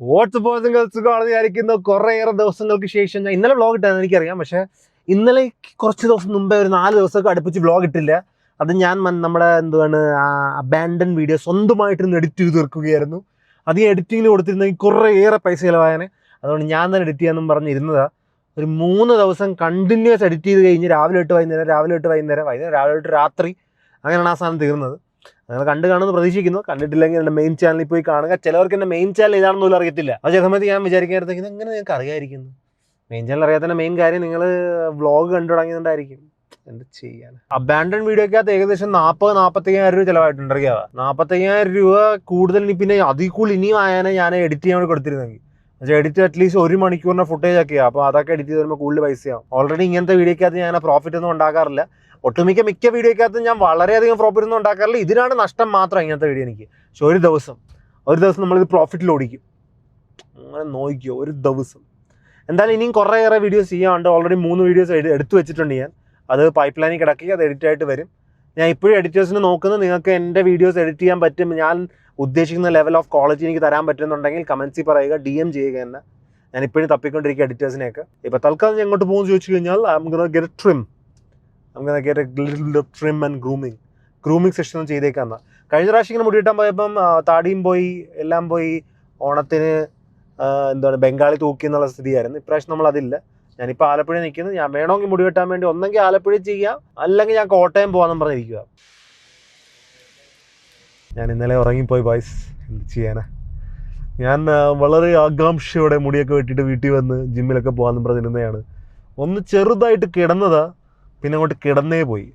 സുഖമാണെന്ന് വിചാരിക്കുന്നു. കുറേയേറെ ദിവസങ്ങൾക്ക് ശേഷം ഞാൻ ഇന്നലെ വ്ളോഗ് ഇട്ടായിരുന്നു എനിക്കറിയാം. പക്ഷേ ഇന്നലെ കുറച്ച് ദിവസം മുമ്പേ ഒരു 4 ദിവസമൊക്കെ അടുപ്പിച്ച് വ്ളോഗ് ഇട്ടില്ല. അത് ഞാൻ നമ്മുടെ അബാൻഡൻ വീഡിയോ സ്വന്തമായിട്ടിരുന്ന് എഡിറ്റ് ചെയ്ത് തീർക്കുകയായിരുന്നു. അത് ഈ എഡിറ്റിങ്ങിന് കൊടുത്തിരുന്നെങ്കിൽ കുറേയേറെ പൈസ ചിലവായനെ. അതുകൊണ്ട് ഞാൻ തന്നെ എഡിറ്റ് ചെയ്യാമെന്നും പറഞ്ഞിരുന്നതാണ്. ഒരു 3 ദിവസം കണ്ടിന്യൂസ് എഡിറ്റ് ചെയ്ത് കഴിഞ്ഞ് രാവിലെ തൊട്ട് വൈകുന്നേരം രാവിലെ തൊട്ട് രാത്രി അങ്ങനെയാണ് ആ സാധനം തീർന്നത്. നിങ്ങൾ കാണുമെന്ന് പ്രതീക്ഷിക്കുന്നു. കണ്ടിട്ടില്ലെങ്കിൽ എൻ്റെ മെയിൻ ചാനലിൽ പോയി കാണുക. ചിലവർക്ക് എൻ്റെ മെയിൻ ചാനൽ ഏതാണെന്ന് പോലും അറിയത്തില്ല. ആ ചില സമയത്ത് ഞാൻ വിചാരിക്കാറുണ്ട് എങ്ങനെ നിങ്ങൾക്ക് അറിയാമായിരിക്കുന്നു. മെയിൻ ചാനൽ അറിയാത്തതിൻ്റെ മെയിൻ കാര്യം നിങ്ങൾ വ്ളോഗ് കണ്ടു തുടങ്ങിയതുകൊണ്ടായിരിക്കും. എന്ത് ചെയ്യാൻ. അബാൻഡൻ വീഡിയോക്കകത്ത് ഏകദേശം 40-45 രൂപ ചിലവായിട്ടുണ്ട്. അറിയാവാ 45,000 രൂപ കൂടുതൽ. പിന്നെ അതിൽ കൂടുതൽ ഇനിയും ആയാനെ ഞാൻ എഡിറ്റ് ചെയ്യാൻ വേണ്ടി കൊടുത്തിരുന്നെങ്കിൽ. പക്ഷേ എഡിറ്റ് അറ്റ്ലീസ്റ്റ് 1 മണിക്കൂറിൻ്റെ ഫുട്ടേജ് ഒക്കെയാണ്. അപ്പോൾ അതൊക്കെ എഡിറ്റ് ചെയ്ത് വരുമ്പോൾ കൂടുതൽ പൈസയാവും. ഓൾറെഡി ഇങ്ങനത്തെ വീഡിയോക്കകത്ത് ഞാൻ പ്രോഫിറ്റ് ഒന്നും ഉണ്ടാക്കാറില്ല. മിക്ക വീഡിയോക്കകത്ത് ഞാൻ വളരെയധികം പ്രോഫിറ്റ് ഒന്നും ഉണ്ടാക്കാറില്ല. ഇതിനാണ് നഷ്ടം മാത്രം ഇങ്ങനത്തെ വീഡിയോ എനിക്ക്. പക്ഷെ ഒരു ദിവസം നമ്മളിത് പ്രോഫിറ്റിൽ ഓടിക്കും. അങ്ങനെ നോക്കിയോ ഒരു ദിവസം. എന്തായാലും ഇനിയും കുറേയേറെ വീഡിയോസ് ചെയ്യാറുണ്ട്. ഓൾറെഡി 3 വീഡിയോസ് എടുത്തു വെച്ചിട്ടുണ്ട് ഞാൻ. അത് പൈപ്പ് ലൈനിൽ കിടക്കി അത് എഡിറ്റ് ആയിട്ട് വരും. ഞാൻ ഇപ്പോഴും എഡിറ്റേഴ്സിന് നോക്കുന്നത് നിങ്ങൾക്ക് എൻ്റെ വീഡിയോസ് എഡിറ്റ് ചെയ്യാൻ പറ്റും, ഞാൻ ഉദ്ദേശിക്കുന്ന ലെവൽ ഓഫ് ക്വാളിറ്റി എനിക്ക് തരാൻ പറ്റുന്നുണ്ടെങ്കിൽ കമൻസിൽ പറയുക, DM ചെയ്യുക എന്നെ. ഞാൻ ഇപ്പോഴും തപ്പിക്കൊണ്ടിരിക്കുക എഡിറ്റേഴ്സിനെയൊക്കെ. ഇപ്പോൾ തൽക്കാലം ഞാൻ എങ്ങോട്ട് പോകുമെന്ന് ചോദിച്ചു കഴിഞ്ഞാൽ I'm gonna get a little bit of trim and grooming session ചെയ്തേക്കാന്ന്. കഴിഞ്ഞ പ്രാവശ്യം ഇങ്ങനെ മുടിയിട്ടാൻ പോയപ്പം താടിയും പോയി എല്ലാം പോയി. ഓണത്തിന് ബംഗാളി തൂക്കി എന്നുള്ള സ്ഥിതിയായിരുന്നു. ഇപ്രാവശ്യം നമ്മളതില്ല. ഞാനിപ്പോൾ ആലപ്പുഴ നിൽക്കുന്നത്. ഞാൻ വേണമെങ്കിൽ മുടി വെട്ടാൻ വേണ്ടി ഒന്നെങ്കിൽ ആലപ്പുഴ ചെയ്യാം, അല്ലെങ്കിൽ ഞാൻ കോട്ടയം പോകാമെന്നും പറഞ്ഞിരിക്കുക. ഞാൻ ഇന്നലെ ഉറങ്ങിപ്പോയി ബോയ്സ്. എന്ത് ചെയ്യാനാ. ഞാൻ വളരെ ആകാംക്ഷയോടെ മുടിയൊക്കെ വെട്ടിയിട്ട് വീട്ടിൽ വന്ന് ജിമ്മിലൊക്കെ പോകാമെന്നും പറഞ്ഞിരുന്നതാണ്. ഒന്ന് ചെറുതായിട്ട് കിടന്നതാ, പിന്നെ അങ്ങോട്ട് കിടന്നേ പോയി.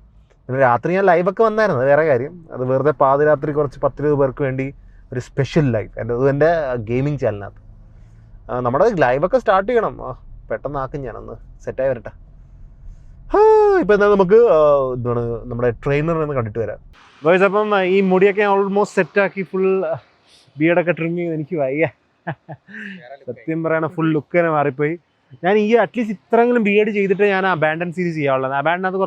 പിന്നെ രാത്രി ഞാൻ ലൈവൊക്കെ വന്നായിരുന്നു, വേറെ കാര്യം. അത് വെറുതെ പാതിരാത്രി കുറച്ച് 10-20 പേർക്ക് വേണ്ടി ഒരു സ്പെഷ്യൽ ലൈവ് എൻ്റെ ഗെയിമിംഗ് ചാനലിനകത്ത്. നമ്മുടെ ലൈവൊക്കെ സ്റ്റാർട്ട് ചെയ്യണം. പെട്ടെന്ന് ആക്കും ഞാനൊന്ന് സെറ്റായി വരട്ടെ. ഇപ്പം എന്താ നമുക്ക് നമ്മുടെ ട്രെയിനറിനെ കണ്ടിട്ട് വരാം ബോയ്സ്. അപ്പം ഈ മുടിയൊക്കെ ഓൾമോസ്റ്റ് സെറ്റാക്കി ഫുൾ ബിയർഡൊക്കെ ട്രിം ചെയ്ത് എനിക്ക് വയ്യ. സത്യം പറയണ ഫുൾ ലുക്ക് തന്നെ മാറിപ്പോയി. ഞാൻ ഈ അറ്റ്ലീസ്റ്റ് ഇത്രയെങ്കിലും ബിയർഡ് ചെയ്തിട്ട് ഞാൻ അബാൻഡൻ സീരീസ് ചെയ്യാനുള്ളത്. അബാൻഡനകത്ത്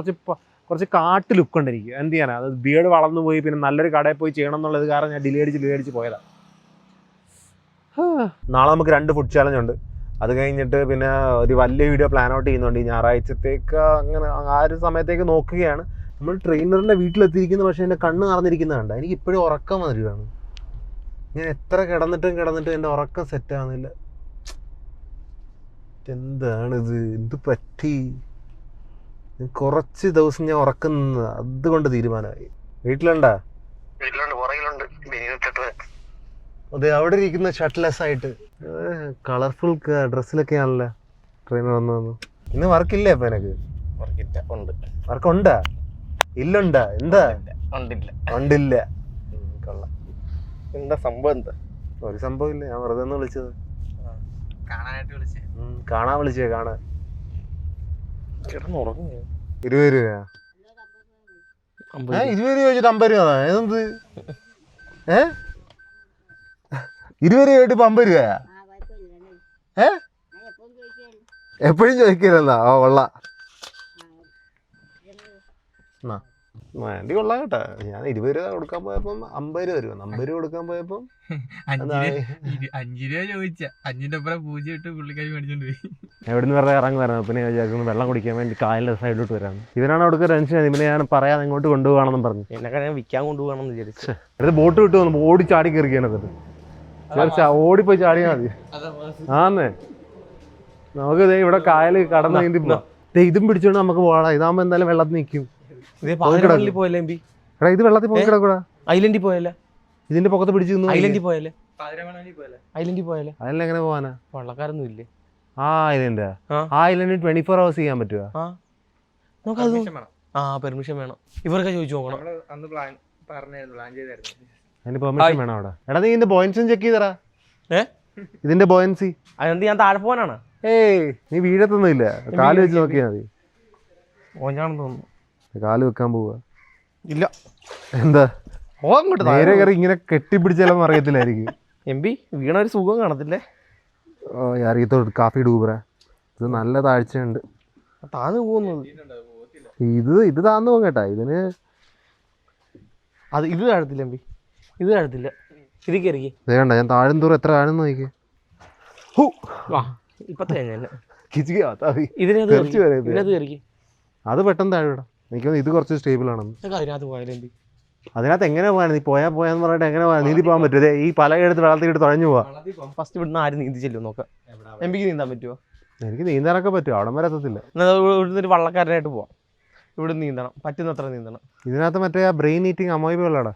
കുറച്ച് കാട്ട് ലുക്ക് ഉണ്ട് എനിക്ക്. എന്ത് ചെയ്യാനാണ്, അത് ബിയർഡ് വളർന്നു പോയി. പിന്നെ നല്ലൊരു കടയിൽ പോയി ചെയ്യണം എന്നുള്ളത് കാരണം ഞാൻ ഡിലേ അടിച്ച് പോയതാണ്. നാളെ നമുക്ക് 2 ഫുഡ് ചാലഞ്ച് ഉണ്ട്. അത് കഴിഞ്ഞിട്ട് പിന്നെ ഒരു വലിയ വീഡിയോ പ്ലാൻ ഔട്ട് ചെയ്യുന്നുണ്ട് ഈ ഞായറാഴ്ചത്തേക്ക്. അങ്ങനെ ആ ഒരു സമയത്തേക്ക് നോക്കുകയാണ്. നമ്മൾ ട്രെയിനറിൻ്റെ വീട്ടിലെത്തിയിരിക്കുന്നത്. പക്ഷേ എൻ്റെ കണ്ണ് നിറഞ്ഞിരിക്കുന്നത് കണ്ട. എനിക്ക് ഇപ്പോഴും ഉറക്കം വരികയാണ്. ഞാൻ എത്ര കിടന്നിട്ടും എൻ്റെ ഉറക്കം സെറ്റാകുന്നില്ല. എന്താണിത്, എന്ത് പറ്റി? കുറച്ച് ദിവസം ഞാൻ ഉറക്കുന്നത് അതുകൊണ്ട് തീരുമാനമായി. വീട്ടിലുണ്ടാ? അതെ, അവിടെ ഇരിക്കുന്ന ഷർട്ട്ലെസ് ആയിട്ട് കളർഫുൾ ഡ്രസ്സിലൊക്കെയാണല്ലോ ട്രെയിനർ വന്നു. ഇന്ന് വർക്കില്ലേ അപ്പൊ എനിക്ക്? വർക്കുണ്ടാ? ഇല്ലുണ്ടാ? എന്താ ഉണ്ടില്ല? കൊള്ളാം. എന്താ സംഭവം? എന്താ ഒരു സംഭവം ഇല്ല. ഞാൻ വെറുതെ ഒന്ന് വിളിച്ചത്. കാണാൻ വിളിച്ചേ. കാണാൻ 20 രൂപ. 20 രൂപ ചോദിച്ചിട്ട് 50 രൂപ? ഏതെന്ത് 20 രൂപ ആയിട്ട് 50 രൂപയാ? എപ്പോഴും ചോദിക്കില്ലെന്നാ? കൊള്ളാം. വേണ്ടി കൊള്ളാം കേട്ടാ. ഞാൻ 20 രൂപ കൊടുക്കാൻ പോയപ്പം 50 രൂപ വരും. 50 രൂപ കൊടുക്കാൻ പോയപ്പം 5 രൂപ ചോദിച്ച 5ന്റെ ഒപ്പം 0 ഇട്ട് പുള്ളിക്കാരി മേടിച്ചോണ്ട് പോയി. എവിടുന്ന് വെറുതെ ഇറങ്ങി വരണം. പിന്നെ വിചാരിക്കുന്നു വെള്ളം കുടിക്കാൻ വേണ്ടി കായലിന്റെ സൈഡിലോട്ട് വരാം. ഇവനാണ് അവിടെ ടെൻഷൻ. പിന്നെ ഞാൻ പറയാതെ ഇങ്ങോട്ട് കൊണ്ടുപോകണമെന്നും പറഞ്ഞു. എന്നെ ഞാൻ വിൽക്കാൻ കൊണ്ടുപോകണമെന്ന് വിചാരിച്ചു. അടുത്ത് ബോട്ട് വിട്ടു വന്നു. ഓടി ചാടി കയറിക്കാനത് ഓടിപ്പോയി ചാടിയാൽ മതി. ആന്നേ, നമുക്ക് ഇവിടെ കായൽ കടന്ന് നീന്തി പോവാം. ഇതും പിടിച്ചോണ്ട് നമുക്ക് പോകാം. ഇതാകുമ്പോ എന്തായാലും വെള്ളത്തിൽ നിൽക്കും. എടാ ഇത് വെള്ളത്തിൽ പോയി കിടക്കൂടാ. ഐലൻഡിൽ പോയല്ലേ? ഇതിന്റെ പൊക്കത്ത് പിടിച്ചു. ഐലൻഡിൽ പോയല്ലേ? അതിലെങ്ങനെ പോവാനാ? വള്ളക്കാരൊന്നും ഇല്ലേ ആ ഐലൻഡ്? ആ ഐലൻഡ് 24 hours ചെയ്യാൻ പറ്റുമോ? പെർമിഷൻ വേണം. ഇവരൊക്കെ ചോദിച്ചു നോക്കണം. അതിന് പെർമിഷൻ വേണം അവിടെ. എടാ നീ ഇതിന്റെ ബോയൻസി ചെക്ക് ചെയ്തറാ. ഇതിന്റെ ബോയൻസി അതെന്ത് ഞാൻ താഴെ പോകാനാണ്? നീ വീഴത്തൊന്നുമില്ല. കാല് വെച്ച് നോക്കിയാൽ മതി. ഓഞ്ഞാണെന്ന് തോന്നുന്നു. കാല് വെക്കാൻ പോവാ? ഇല്ല. എന്താ നേരെ കയറി ഇങ്ങനെ കെട്ടിപ്പിടിച്ചാലും അറിയത്തില്ലായിരിക്കും. വീണ ഒരു സുഖം കാണത്തില്ലേ? അറിയത്തോട്ട് കാഫി ഡൂബറ. ഇത് നല്ല താഴ്ചയുണ്ട്. താന്ന് പോകുന്നത് ഇത് താന്ന് പോകും കേട്ടാ. ഇതിന് ഇത് താഴത്തില്ല. ഇത് താഴത്തില്ല. ഇത് കയറി കണ്ട. ഞാൻ താഴും തോറും എത്ര താഴെന്ന് നോക്കി. ഇപ്പത്തെ കഴിഞ്ഞ അത് പെട്ടെന്ന് താഴെ വിടാം. എനിക്ക് തോന്നുന്നു ഇത് കുറച്ച് സ്റ്റേബിൾ ആണെന്ന്. അതിനകത്ത് പോയാലും അതിനകത്ത് എങ്ങനെ പോകാൻ നീ പോയാന്ന് പറഞ്ഞിട്ട് എങ്ങനെ പോകാൻ നീന്തി പോകാൻ പറ്റും? ഈ പലകെടുത്ത് വെള്ളത്തിൽ തുഴഞ്ഞു പോവാ. ഫസ്റ്റ് ഇവിടുന്ന് ആരും നീന്തി ചെല്ലും നോക്കാം. എംപിക്ക് നീന്താൻ പറ്റുമോ? എനിക്ക് നീന്താനൊക്കെ പറ്റും, അവിടം വരെ എത്തത്തില്ല. ഇവിടുന്ന് ഒരു വള്ളക്കാരനായിട്ട് പോവാം. ഇവിടെ നീന്തണം, പറ്റുന്നത്ര നീന്തണം. ഇതിനകത്ത് മറ്റേ ആ ബ്രെയിൻ ഈറ്റിംഗ് അമോയിബ ഉള്ളടാ.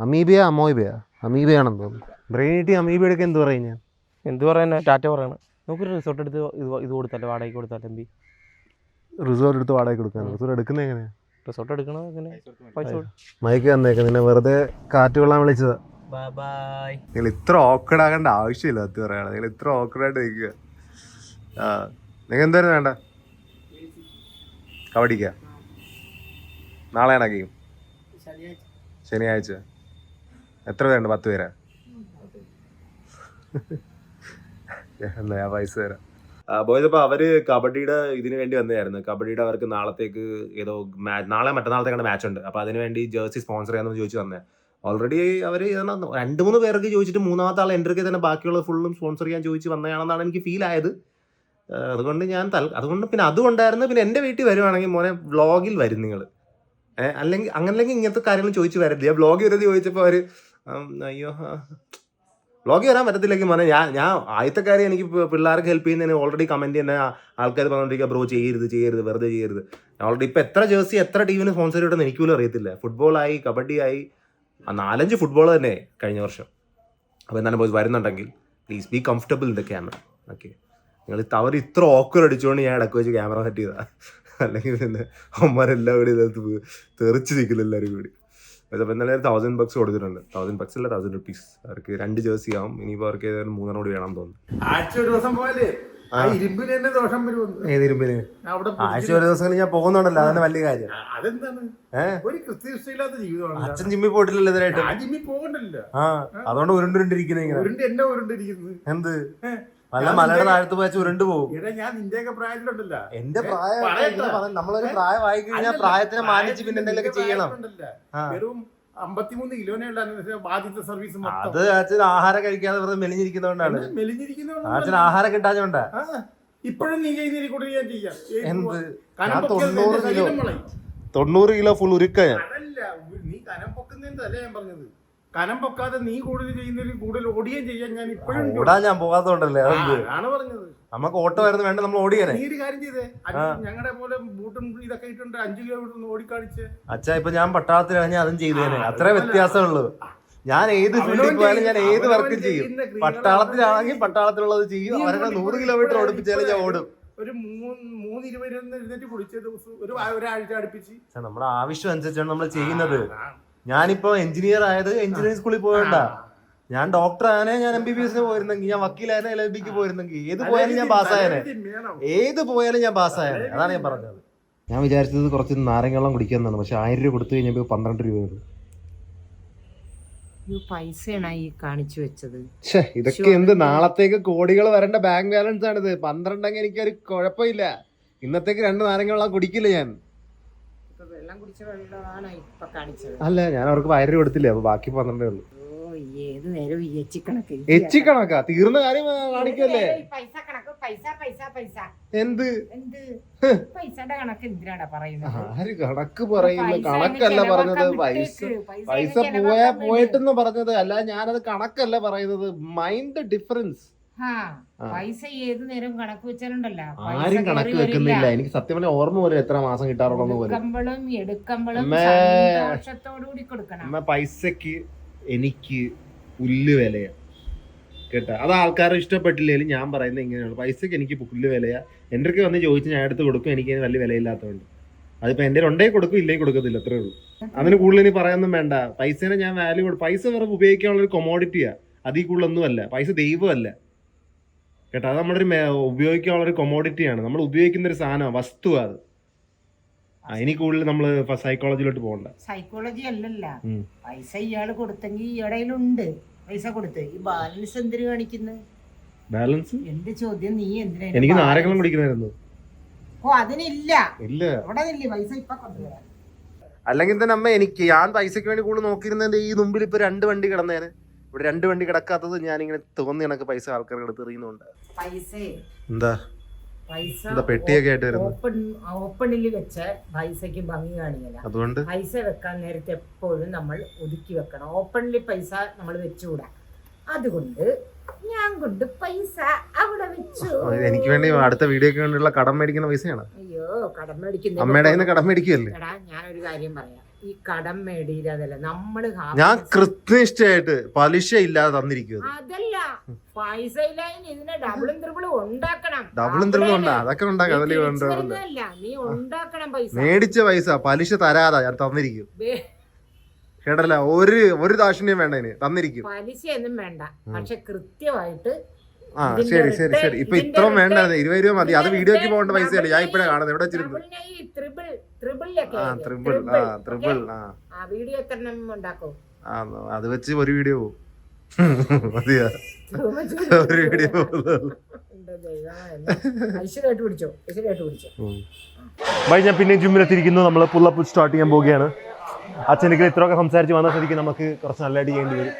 അമീബയാണെന്ന് തോന്നുന്നു. ബ്രെയിൻ ഈറ്റിംഗ് അമീബ എടുക്കാൻ എന്ത് പറയും ഞാൻ? എന്ത് പറയാനാ, ടാറ്റ പറയണം. നമുക്കൊരു റിസോർട്ട് എടുത്ത് ഇത് കൊടുത്താലോ, വാടകയ്ക്ക് കൊടുത്താലോ? എംപി റിസോർട്ട് എടുത്ത് വാടകയ്ക്ക് കൊടുക്കാൻ. റിസോർട്ട് എടുക്കുന്നത് എങ്ങനെയാ? റിസോർട്ട് എടുക്കണോ എങ്ങനെ? പൈസ മയക്ക് തന്നേക്ക, നിന്നെ വെറുതെ കാറ്റ് കൊള്ളാൻ വിളിച്ചതാ. ബൈ. നിങ്ങൾ ഇത്ര ഓക്കഡ് ആകേണ്ട ആവശ്യമില്ല. അത് പറയണം, നിങ്ങൾ ഇത്ര ഓക്കഡായിട്ട് നിൽക്കുക. നിങ്ങൾ എന്തായാലും വേണ്ട കബഡിക്ക. നാളെയാണ് ഗെയിം, ശനിയാഴ്ച. എത്ര പേരുണ്ട്? 10 പേരാ? എന്താ ഞാൻ പൈസ തരാം. ബോയ്സ്, അപ്പോൾ അവർ കബഡിയുടെ ഇതിന് വേണ്ടി വന്നതായിരുന്നു. കബഡിയുടെ അവർക്ക് നാളത്തേക്ക് ഏതോ നാളെ മറ്റന്നാളത്തേക്കാണ് മാച്ച് ഉണ്ട്. അപ്പോൾ അതിന് വേണ്ടി ജേഴ്സി സ്പോൺസർ ചെയ്യാമെന്ന് ചോദിച്ചു വന്നത്. ഓൾറെഡി അവർ 2-3 പേർക്ക് ചോദിച്ചിട്ട് മൂന്നാമത്തെ ആൾ എൻ്റർക്ക് തന്നെ ബാക്കിയുള്ള ഫുള്ളും സ്പോൺസർ ചെയ്യാൻ ചോദിച്ച് വന്നതാണെന്നാണ് എനിക്ക് ഫീൽ ആയത്. അതുകൊണ്ട് അതുകൊണ്ട് പിന്നെ അതുകൊണ്ടായിരുന്നു. പിന്നെ എൻ്റെ വീട്ടിൽ വരുവാണെങ്കിൽ മോനെ വ്ളോഗിൽ വരും നിങ്ങൾ. അല്ലെങ്കിൽ ഇങ്ങനത്തെ കാര്യങ്ങൾ ചോദിച്ച് വരരുത്. ഞാൻ വ്ളോഗിൽ വരുന്നത് ചോദിച്ചപ്പോൾ അവർ അയ്യോ വ്ളോഗിൽ വരാൻ പറ്റത്തില്ലെങ്കിൽ മോനെ ഞാൻ ആദ്യത്തെ കാര്യം എനിക്ക് പിള്ളേർക്ക് ഹെൽപ്പ് ചെയ്യുന്നതിന് ഓൾറെഡി കമൻറ്റ് തന്നെ ആൾക്കാർ പറഞ്ഞുകൊണ്ടിരിക്കുക, ബ്രോ ചെയ്യരുത് വെറുതെ ചെയ്യരുത്. ഓൾറെഡി ഇപ്പോൾ എത്ര ജേഴ്സി എത്ര ടീമിന് സ്പോൺസർ ചെയ്തെന്ന് എനിക്ക് പോലും അറിയത്തില്ല. ഫുട്ബോളായി, കബഡിയായി, 4-5 ഫുട്ബോൾ തന്നെ കഴിഞ്ഞ വർഷം. അപ്പോൾ എന്താണ് പോയി വരുന്നുണ്ടെങ്കിൽ please be comfortable in the camera. Okay, നിങ്ങൾ അവർ ഇത്ര ഓക്കർ അടിച്ചുകൊണ്ട് ഞാൻ ഇടയ്ക്ക് വെച്ച് ക്യാമറ സെറ്റ് ചെയ്താൽ, അല്ലെങ്കിൽ പിന്നെ അമ്മമാരെല്ലാം കൂടി ഇതിനകത്ത് തെറിച്ച് നിൽക്കില്ല എല്ലാവരും കൂടി. അപ്പോൾ ഇന്നലെ $1000 കൊടുത്തിട്ടുണ്ട്. $1000 $1000 rupees. അവർക്ക് 2 ജേഴ്സി ആവും. ഇനിയിപ്പോൾ അവർക്ക് ഏതായാലും 3 കൂടി വേണം തോന്നുന്നു. ആഴ്ച ഒരു ദിവസം പോയാലേ ഇരുമ്പിന് തന്നെ ദോഷം വരുമെന്ന്. ഏത് ഇരുമ്പിന്? ആഴ്ച ഒരു ദിവസം ഞാൻ പോകുന്നുണ്ടല്ലോ, അതാണ് വലിയ കാര്യം. അതെന്താണ് ഒരു കൃത്യനിഷ്ഠയില്ലാത്ത ജീവിതമാണ്. അച്ഛൻ ജിമ്മിൽ പോയിട്ടില്ലല്ലോ ഇതിനായിട്ട്. ജിമ്മിൽ പോകണ്ടല്ലോ. അതുകൊണ്ട് ഉരുണ്ടിരിക്കുന്നത് ഇങ്ങനെ. എന്നെ ഉരുണ്ടിരിക്കുന്നത് എന്ത്? നല്ല മലയുടെ താഴത്ത് പോയാൽ ഉരുണ്ട് പോകും. ഇവിടെ ഞാൻ നിന്റെയൊക്കെ പ്രായത്തിലുണ്ടല്ലോ. എന്റെ പ്രായം നമ്മളൊരു പ്രായമായി കഴിഞ്ഞാൽ പ്രായത്തിനെ മാനിച്ച് പിന്നെ എന്തെങ്കിലുമൊക്കെ ചെയ്യണം. വെറും 53 കിലോനെ ബാധിച്ച സർവീസ്. അത് അച്ഛൻ ആഹാരം കഴിക്കാതെ വെറുതെ മെലിഞ്ഞിരിക്കുന്നതുകൊണ്ടാണ്. അച്ഛൻ ആഹാരം കിട്ടാഞ്ഞോണ്ടാ. ഇപ്പോഴും നീ ചെയ്യുന്നതിനെ കൂടെ ഞാൻ ചെയ്യാം. എന്ത്? 90 കിലോ ഫുൾ ഉരുക്ക ഞാൻ. അതല്ല, നീ കനം പൊക്കുന്നതല്ല ഞാൻ പറഞ്ഞത്. കനം പൊക്കാതെ നീ കൂടുതൽ ചെയ്യുന്നതിൽ കൂടുതൽ ഓടുകയും ചെയ്യാൻ ഞാൻ ഇപ്പോഴും ഓടാൻ ഞാൻ പോകാത്തോണ്ടല്ലേ ആണ് പറഞ്ഞത്. നമുക്ക് ഓട്ടമായിരുന്നു വേണ്ട, നമ്മൾ ഓടിയാനേ. നീ ഒരു കാര്യം ചെയ്തേ, ഞങ്ങളുടെ പോലെ ബൂട്ടും ഇതൊക്കെ ഇട്ടുണ്ട് 5 കിലോമീറ്റർ ഓടിക്കാണിച്ച്. അച്ഛാ ഇപ്പൊ ഞാൻ പട്ടാളത്തിലാണെങ്കിൽ അതും ചെയ്തേനെ. അത്രേ വ്യത്യാസമുള്ളൂ. ഞാൻ ഏത് ഫീൽഡിൽ പോയാലും ഞാൻ ഏത് വർക്കും ചെയ്യും. പട്ടാളത്തിലാണെങ്കിൽ പട്ടാളത്തിലുള്ളത് ചെയ്യും. അവരുടെ 100 കിലോമീറ്റർ ഓടിപ്പിച്ചാലും ഞാൻ ഓടും. ഒരു 3:20 എഴുന്നേറ്റ് കുളിച്ച ദിവസം ഒരാഴ്ച അടുപ്പിച്ച്. നമ്മുടെ ആവശ്യം അനുസരിച്ചാണ് നമ്മൾ ചെയ്യുന്നത്. ഞാനിപ്പോ എഞ്ചിനീയർ ആയത് എഞ്ചിനീയറിംഗ് സ്കൂളിൽ പോയണ്ട. ഞാൻ ഡോക്ടർ ആയനെ, ഞാൻ MBBS പോയിരുന്നെങ്കിൽ, ഞാൻ വക്കീലായനെ, LLB പോയിരുന്നെങ്കിൽ, ഏത് പോയാലും ഞാൻ പാസ്സായനെ. അതാണ് ഞാൻ പറഞ്ഞത്. ഞാൻ വിചാരിച്ചത് കുറച്ച് നാരങ്ങ കുടിക്കാന്നാണ്. പക്ഷെ 1000 രൂപ കൊടുത്തു കഴിഞ്ഞപ്പോ 12 രൂപ. പൈസയാണ് ഈ കാണിച്ചു വെച്ചത്. ഇതൊക്കെ എന്ത്? നാളത്തേക്ക് കോടികൾ വരേണ്ട ബാങ്ക് ബാലൻസ് ആണിത്. 12 എനിക്കൊരു കുഴപ്പമില്ല. ഇന്നത്തേക്ക് 2 നാരങ്ങ വെള്ളം കുടിക്കില്ല ഞാൻ. വെള്ളം കുടിച്ച വെള്ളമാണ് ഇപ്പൊ കാണിച്ചത്. അല്ല, ഞാൻ അവർക്ക് 1000 രൂപ കൊടുത്തില്ലേ, അപ്പൊ ബാക്കി 12 ഉള്ളൂ. ഏത് നേരം എച്ചിക്കണക്കാ? തീർന്ന കാര്യം കാണിക്കല്ലേ? എന്ത് പൈസയുടെ കണക്ക് എന്തിനാണ് പറയുന്നത്? ആര് കണക്ക് പറയുന്നു? കണക്കല്ല പറഞ്ഞത്. പൈസ പോയിട്ടെന്ന് പറഞ്ഞത് അല്ല, ഞാനത് കണക്കല്ല പറയുന്നത്. Mind difference. പൈസ ഏത് നേരം കണക്ക് വെച്ചാലുണ്ടല്ലോ. ആരും കണക്ക് വെക്കുന്നില്ല. എനിക്ക് സത്യം പറഞ്ഞാൽ ഓർമ്മ പോലും എത്ര മാസം കിട്ടാറുള്ളൂ. സന്തോഷത്തോടുകൂടി കൊടുക്കണം. പൈസക്ക് എനിക്ക് പുല്ല് വിലയാ കേട്ടാ. അത് ആൾക്കാർ ഇഷ്ടപ്പെട്ടില്ലെങ്കിലും ഞാൻ പറയുന്നത് ഇങ്ങനെയാണ്. പൈസക്ക് എനിക്ക് പുല്ല് വിലയാ. എൻ്റെ അടുത്ത് വന്ന് ചോദിച്ച് ഞാൻ എടുത്ത് കൊടുക്കും. എനിക്ക് വലിയ വിലയില്ലാത്തതുകൊണ്ട് അതിപ്പോൾ എൻ്റെ ഉണ്ടേ കൊടുക്കും, ഇല്ലേ കൊടുക്കത്തില്ല, അത്രേ ഉള്ളൂ. അതിന് കൂടുതൽ ഇനി പറയാനൊന്നും വേണ്ട. പൈസേനെ ഞാൻ വാല്യൂ കൊടുക്കും. പൈസ വെറുതെ ഉപയോഗിക്കാനുള്ളൊരു കൊമോഡിറ്റിയാ. അതിൽ കൂടുതലൊന്നുമല്ല. പൈസ ദൈവമല്ല കേട്ടോ. അത് നമ്മുടെ ഒരു ഉപയോഗിക്കാനുള്ളൊരു കൊമോഡിറ്റിയാണ്. നമ്മൾ ഉപയോഗിക്കുന്ന ഒരു സാധനമാണ്, വസ്തുവാണ് അത്. അതിന് കൂടുതൽ നമ്മള് സൈക്കോളജിയിലോട്ട് പോകണ്ട. സൈക്കോളജി അല്ലല്ല. പൈസ ഇയാള് കൊടുത്തെങ്കിൽ ഇടയിലുണ്ട് പൈസ കൊടുത്ത്. ഈ ബാലൻസ് എന്തിനു കാണിക്കുന്നത്? ബാലൻസ് എന്റെ ചോദ്യം, നീ എന്തിനാ? എനിക്ക് നാരങ്ങളും കുടിക്കണമായിരുന്നു. ഓ, അതിനില്ല. ഇല്ല, അവിടെ ഇല്ല പൈസ. ഇപ്പൊ കൊണ്ടുവരാം. അല്ലെങ്കിൽ തന്നെ അമ്മ, എനിക്ക് ഞാൻ പൈസക്ക് വേണ്ടി കൂടുതൽ നോക്കിയിരുന്നതിന്റെ ഈ മുമ്പിൽ ഇപ്പൊ 2 വണ്ടി കിടന്നേനെ. ഇവിടെ 2 വണ്ടി കിടക്കാത്തത് ഞാനിങ്ങനെ തോന്നി കണക്ക് പൈസ ആൾക്കാർക്ക് എടുത്ത് എറിയുന്നുണ്ട്. പൈസ എന്താ പെട്ടിയൊക്കെ ആയിട്ട് വരുന്നത് ഓപ്പണിൽ വെച്ച പൈസക്ക് ഭംഗി കാണില്ല. അതുകൊണ്ട് പൈസ വെക്കാൻ നേരത്തെ എപ്പോഴും നമ്മൾ ഒതുക്കി വെക്കണം. ഓപ്പണിൽ പൈസ നമ്മൾ വെച്ചുകൂടാ. അതുകൊണ്ട് ഞാൻ കൊണ്ട് പൈസ അവിടെ വെച്ചു. എനിക്ക് വേണ്ടി അടുത്ത വീഡിയോക്ക് വേണ്ടിയുള്ള കടം മേടിക്കുന്ന പൈസയാണ്. അയ്യോ, കടം മേടിക്കുന്ന അമ്മയുടെ കയ്യിൽ നിന്ന് കടം മേടിക്കുകയല്ലേ? എടാ, ഞാനൊരു കാര്യം പറയാം. ഈ കടം മേടിയില്ല, നമ്മള് ഞാൻ കൃത്യനിഷ്ഠയായിട്ട് പലിശ ഇല്ലാതെ തന്നിരിക്കും. അതല്ല, പൈസ ഇല്ലാതെ ഇതിനെ ഡബിളും ത്രിബിളും ഉണ്ടാക്കണം. ഡബിളും ത്രിബിളും ഉണ്ടാ, അതൊക്കെ ഉണ്ടാക്കാം. നീ ഉണ്ടാക്കണം പൈസ. മേടിച്ച പൈസ പലിശ തരാതാ ഞാൻ തന്നിരിക്കും. കേട്ടല്ല, ഒരു ദാക്ഷിണ്യം വേണ്ട, ഇനി തന്നിരിക്കും. പലിശയൊന്നും വേണ്ട, പക്ഷെ കൃത്യമായിട്ട്. ആ ശരി ശരി ശരി. ഇപ്പൊ ഇത്രയും വേണ്ട, 20 രൂപ മതി. അത് വീഡിയോക്ക് പോകേണ്ട പൈസയല്ലേ, ഞാൻ ഇപ്പഴാ കാണുന്നത്. എവിടെ വെച്ചിരുന്നു? വീഡിയോ എത്ര ഉണ്ടാക്കും? അത് വെച്ച് ഒരു വീഡിയോ പോകും. മതിയാ, ഒരു വീഡിയോ ഐശ്വര്യമായിട്ട് പിടിച്ചോ, ഐശ്വര്യമായിട്ട് പിടിച്ചോ. ബൈ, ഞാൻ പിന്നെ ജിമ്മിലെത്തിയിരിക്കുന്നു. നമ്മൾ പുള്ളപ്പ് സ്റ്റാർട്ട് ചെയ്യാൻ പോവുകയാണ്. അച്ഛനെനിക്ക് ഇത്രയൊക്കെ സംസാരിച്ച് വന്ന സ്ഥിതിക്ക് നമുക്ക് കുറച്ച് നല്ലതായിട്ട് ചെയ്യേണ്ടി വരും.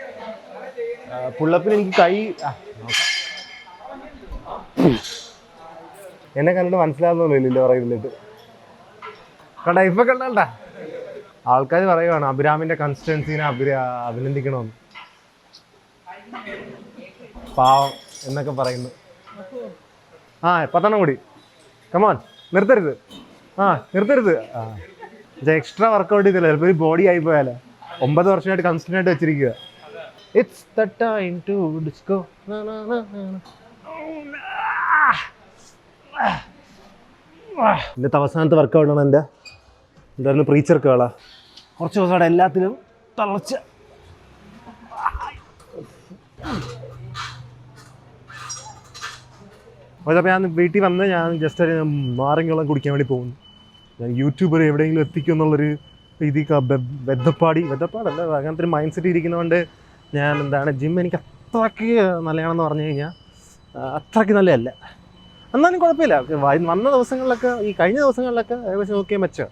പുള്ളപ്പിന് എനിക്ക് കൈ എന്നെ കണ്ടിട്ട് മനസ്സിലാകുന്നില്ല പറയുന്നിട്ട്. കണ്ട ഇപ്പൊ കണ്ടണ്ട ആൾക്കാർ പറയുവാണ് അഭിരാമിന്റെ കൺസിസ്റ്റൻസിനെ അഭിനന്ദിക്കണമെന്ന്. പാവം എന്നൊക്കെ പറയുന്നു. 10 കൂടി, കമോൺ, നിർത്തരുത്. നിർത്തരുത്. എക്സ്ട്രാ വർക്കൗട്ട് ചെയ്തില്ല, ചിലപ്പോൾ ഒരു ബോഡി ആയി പോയാലോ. 9 വർഷമായിട്ട് കൺസിസ്റ്റന്റ് ആയിട്ട് വെച്ചിരിക്കുക. It's the time to disco. ഇന്നത്തെ അവസാനത്തെ വർക്കൗട്ടാണ് എൻ്റെ. എന്തായിരുന്നു? പ്രീച്ചർ കേളാ. കുറച്ച് ദിവസമായിട്ട് എല്ലാത്തിലും തളർച്ച. അപ്പോൾ ഞാൻ വീട്ടിൽ വന്ന് ഞാൻ ജസ്റ്റ് ഒരു നാരങ്ങ കുടിക്കാൻ വേണ്ടി പോകുന്നു. ഞാൻ യൂട്യൂബർ എവിടെയെങ്കിലും എത്തിക്കും എന്നുള്ളൊരു രീതിക്ക് വെദ്ധപ്പാടല്ല, അങ്ങനത്തെ ഒരു മൈൻഡ് സെറ്റ് ഇരിക്കുന്നതുകൊണ്ട് ഞാൻ ജിം എനിക്ക് അത്രയ്ക്ക് നല്ലതാണെന്ന് പറഞ്ഞു കഴിഞ്ഞാൽ അത്രയ്ക്ക് നല്ലതല്ല. എന്നാലും കുഴപ്പമില്ല. വന്ന ദിവസങ്ങളിലൊക്കെ, ഈ കഴിഞ്ഞ ദിവസങ്ങളിലൊക്കെ ഏകദേശം നോക്കിയാൽ മെച്ചം.